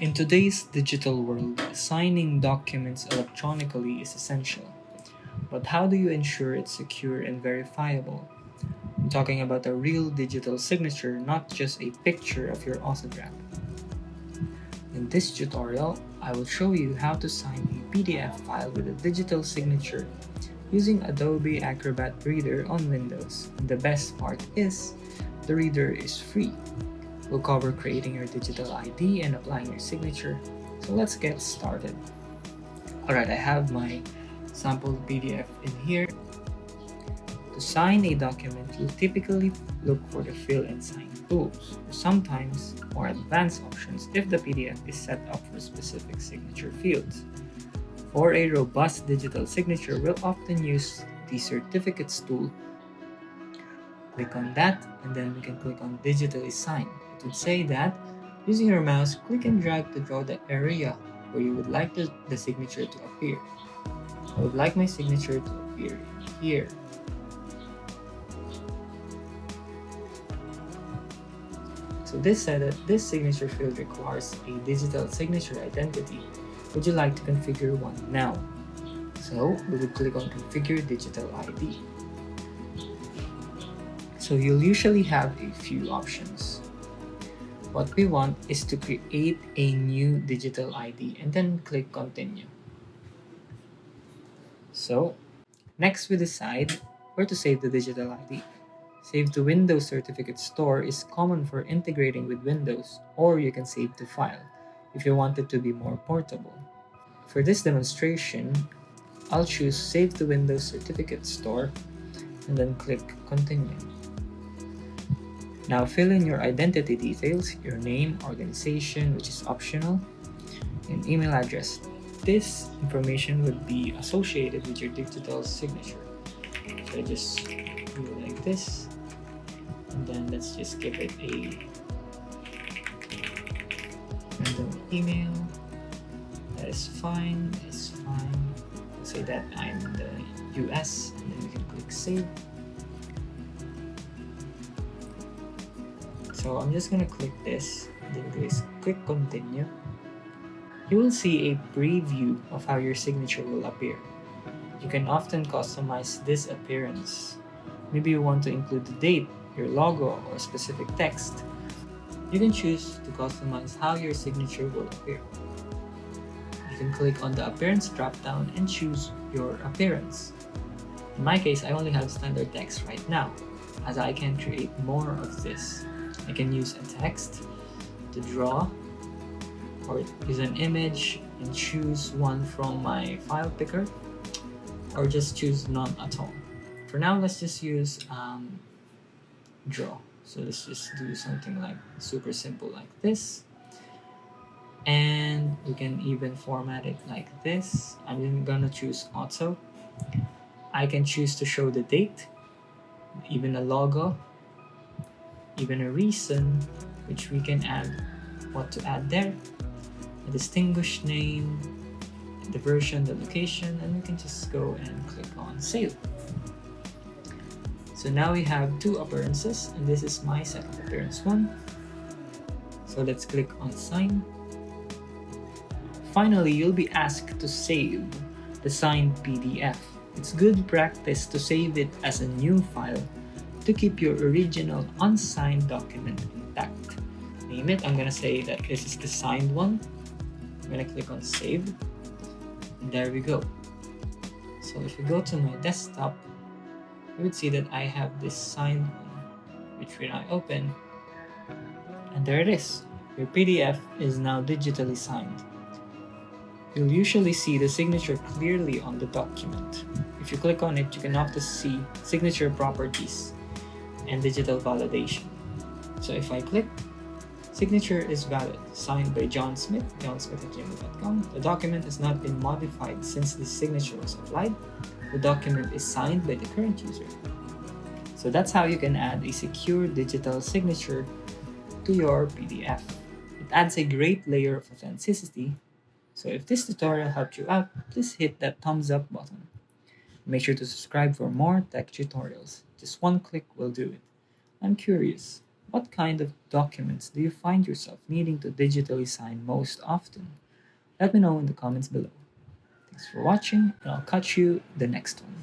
In today's digital world, signing documents electronically is essential. But how do you ensure it's secure and verifiable? I'm talking about a real digital signature, not just a picture of your autograph. In this tutorial, I will show you how to sign a PDF file with a digital signature using Adobe Acrobat Reader on Windows. And the best part is, the reader is free. We'll cover creating your digital ID and applying your signature. So let's get started. Alright, I have my sample PDF in here. To sign a document, you'll typically look for the fill and sign tools, or sometimes more advanced options if the PDF is set up for specific signature fields. For a robust digital signature, we'll often use the certificates tool. Click on that, and then we can click on digitally sign. It would say that using your mouse, click and drag to draw the area where you would like the signature to appear. I would like my signature to appear here. So this said that this signature field requires a digital signature identity. Would you like to configure one now? So we would click on configure digital ID. So you'll usually have a few options. What we want is to create a new digital ID and then click continue. So next we decide where to save the digital ID. Save to Windows Certificate Store is common for integrating with Windows, or you can save to file if you want it to be more portable. For this demonstration, I'll choose Save to Windows Certificate Store and then click Continue. Now fill in your identity details, your name, organization, which is optional, and email address. This information would be associated with your digital signature. So I just do it like this, and then let's just give it a random email. That is fine, it's fine. We'll say that I'm in the US, and then we can click save. So I'm just gonna click this, and then click continue. You will see a preview of how your signature will appear. You can often customize this appearance. Maybe you want to include the date, your logo, or specific text. You can choose to customize how your signature will appear. You can click on the appearance dropdown and choose your appearance. In my case, I only have standard text right now, as I can create more of this. I can use a text to draw, or use an image and choose one from my file picker, or just choose none at all. For now, let's just use draw. So let's just do something like super simple like this. And we can even format it like this. I'm gonna choose auto. I can choose to show the date, even a logo, even a reason, which we can add what to add there, a distinguished name, the version, the location, and we can just go and click on save. So now we have two appearances, and this is my second appearance one. So let's click on sign. Finally, you'll be asked to save the signed PDF. It's good practice to save it as a new file to keep your original unsigned document intact. Name it. I'm gonna say that this is the signed one. I'm gonna click on save, and there we go. So if we go to my desktop, you would see that I have this signed one, which when I open, and there it is. Your PDF is now digitally signed. You'll usually see the signature clearly on the document. If you click on it, you can often see signature properties and digital validation. So if I click, signature is valid, signed by John Smith, johnsmith@gmail.com. The document has not been modified since the signature was applied. The document is signed by the current user. So that's how you can add a secure digital signature to your PDF. It adds a great layer of authenticity. So if this tutorial helped you out, please hit that thumbs up button. Make sure to subscribe for more tech tutorials. Just one click will do it. I'm curious, What kind of documents do you find yourself needing to digitally sign most often? Let me know in the comments below. Thanks for watching, and I'll catch you the next one.